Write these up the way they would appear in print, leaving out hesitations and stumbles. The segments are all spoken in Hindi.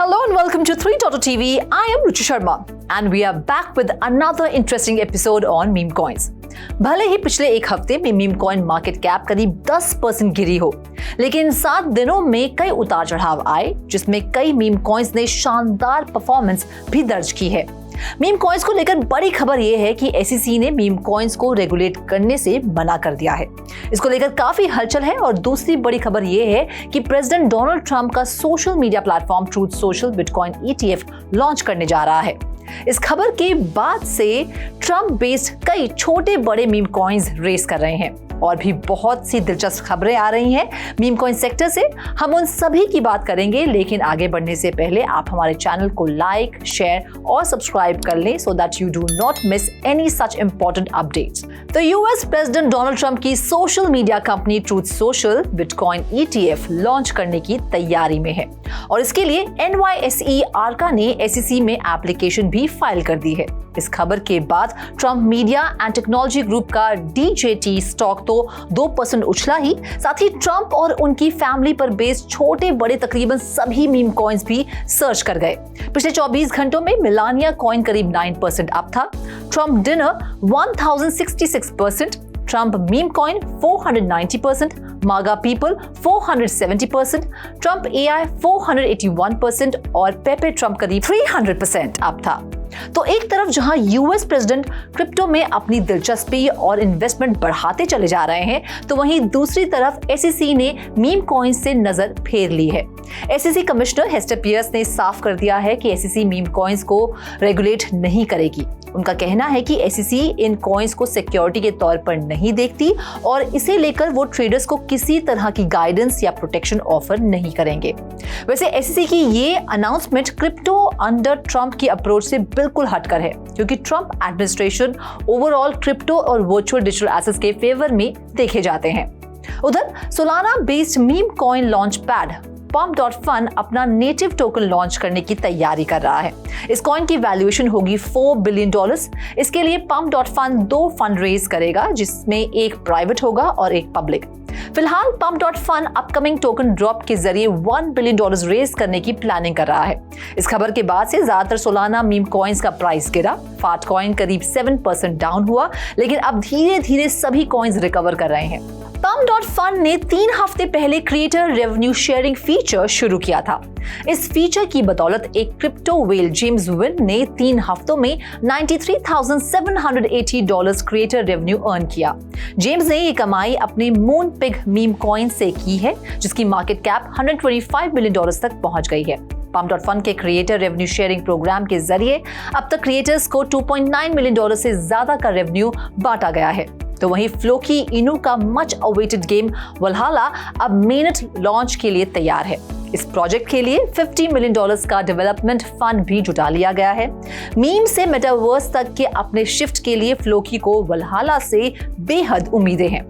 Hello and welcome to 3 TV. I am Ruchi Sharma and we are back with another interesting episode on meme coins. भले ही पिछले एक हफ्ते में मीम कॉइन मार्केट कैप करीब 10% गिरी हो, लेकिन 7 दिनों में कई उतार चढ़ाव आए, जिसमें कई मीम कॉइन्स ने शानदार परफॉर्मेंस भी दर्ज की है। मीम कॉइन्स को लेकर बड़ी खबर यह है कि SEC ने मीम कॉइन्स को रेगुलेट करने से मना कर दिया है। इसको लेकर काफी हलचल है और दूसरी बड़ी खबर यह है कि प्रेसिडेंट डोनाल्ड ट्रंप का social media platform truth social bitcoin ETF launch करने जा रहा है। इस खबर के बाद से ट्रंप बेस्ड कई छोटे बड़े मीम कॉइन्स रेस कर रहे हैं और भी बहुत सी दिलचस्प खबरें आ रही हैं मीम कॉइन सेक्टर से। हम उन सभी की बात करेंगे, लेकिन आगे बढ़ने से पहले आप हमारे चैनल को लाइक, शेयर और सब्सक्राइब कर लें so that you do not miss any such important updates. तो यूएस प्रेसिडेंट डोनाल्ड ट्रंप की social media company truth social bitcoin ETF launch करने की तैयारी में है और इसके लिए NYSE आर्का ने SEC में एप्लीकेशन भी फाइल कर दी है। इस खबर के बाद Trump media and technology group का DJT स्टॉक तो 2% उछला ही, साथ ही ट्रंप और उनकी फैमिली पर बेस्ड छोटे बड़े तकरीबन सभी मीम कॉइन्स भी सर्च कर गए। पिछले 24 घंटों में मिलानिया कॉइन करीब 9% अप था, Trump dinner 1066%, Trump meme coin 490%, मागा पीपल 470%, ट्रंप AI 481% और पेपे ट्रंप करीब 300% अप था। तो एक तरफ जहां यूएस प्रेसिडेंट क्रिप्टो में अपनी दिलचस्पी और इन्वेस्टमेंट बढ़ाते चले जा रहे हैं, तो वहीं दूसरी तरफ SEC ने मीम कॉइन से नजर फेर ली है। SEC कमिश्नर हेस्टर पियर्स ने साफ कर दिया है कि SEC मीम कॉइन्स को रेगुलेट नहीं करेगी। उनका कहना है कि SEC इन कॉइन्स को सिक्योरिटी के तौर पर नहीं देखती और इसे लेकर वो ट्रेडर्स को किसी तरह की गाइडेंस या प्रोटेक्शन ऑफर नहीं करेंगे। वैसे SEC की ये अनाउंसमेंट क्रिप्टो अंडर ट्रंप की अप्रोच से बिल्कुल हटकर है, क्योंकि ट्रंप एडमिनिस्ट्रेशन ओवरऑल क्रिप्टो और वर्चुअल डिजिटल एसेट्स के फेवर में देखे जाते हैं। उधर Solana based meme coin launch pad Pump.Fun अपना नेटिव टोकन लॉन्च करने की तैयारी कर रहा है। इस कॉइन की वैल्यूएशन होगी $4 बिलियन। इसके लिए Pump.Fun 2 फंड रेज करेगा, जिसमें एक प्राइवेट होगा और एक पब्लिक। फिलहाल Pump.Fun अपकमिंग टोकन ड्रॉप के जरिए $1 बिलियन रेज करने की प्लानिंग कर रहा है। इस खबर के बाद से ज्यादातर सोलाना मीम कॉइन्स का प्राइस गिरा। फाट कॉइन करीब 7% डाउन हुआ, लेकिन अब धीरे धीरे सभी कॉइन्स रिकवर कर रहे हैं। Pump.Fun ने 3 हफ्ते पहले क्रिएटर रेवेन्यू शेयरिंग फीचर शुरू किया था। इस फीचर की बदौलत एक क्रिप्टो वेल जेम्स विन ने 3 हफ्तों में $93,780 क्रिएटर रेवेन्यू अर्न किया। जेम्स ने ये कमाई अपने मून पिग मीम कॉइन से की है, जिसकी मार्केट कैप $125 मिलियन तक पहुंच गई है। Pump.Fun के क्रिएटर रेवेन्यू शेयरिंग प्रोग्राम के जरिए अब तक क्रिएटर्स को $2.9 मिलियन से ज्यादा का रेवेन्यू बांटा गया है। तो वहीं फ्लोकी इनू का मच अवेटेड गेम वल्हाला अब मेनट लॉन्च के लिए तैयार है। इस प्रोजेक्ट के लिए $50 मिलियन का डेवलपमेंट फंड भी जुटा लिया गया है। मीम से मेटावर्स तक के अपने शिफ्ट के लिए फ्लोकी को वल्हाला से बेहद उम्मीदें हैं।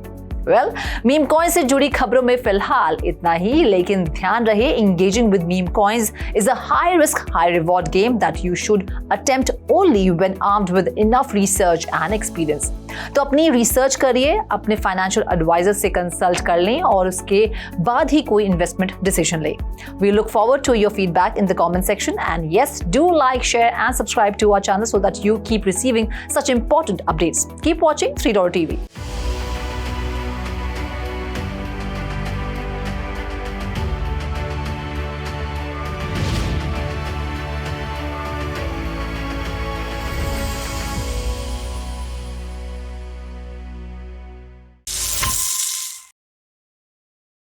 मीम कॉइन से जुड़ी खबरों में फिलहाल इतना ही, लेकिन ध्यान रहे engaging with meme coins is a high risk, high reward game that you should attempt only when armed with enough research and experience. तो अपनी रिसर्च करिए, अपने फाइनेंशियल एडवाइजर से कंसल्ट कर लें और उसके बाद ही कोई इन्वेस्टमेंट डिसीजन लें। We look forward to your feedback in the comment section, and yes, do like, share and subscribe to our channel so that you keep receiving such important updates. Keep watching 3 TV.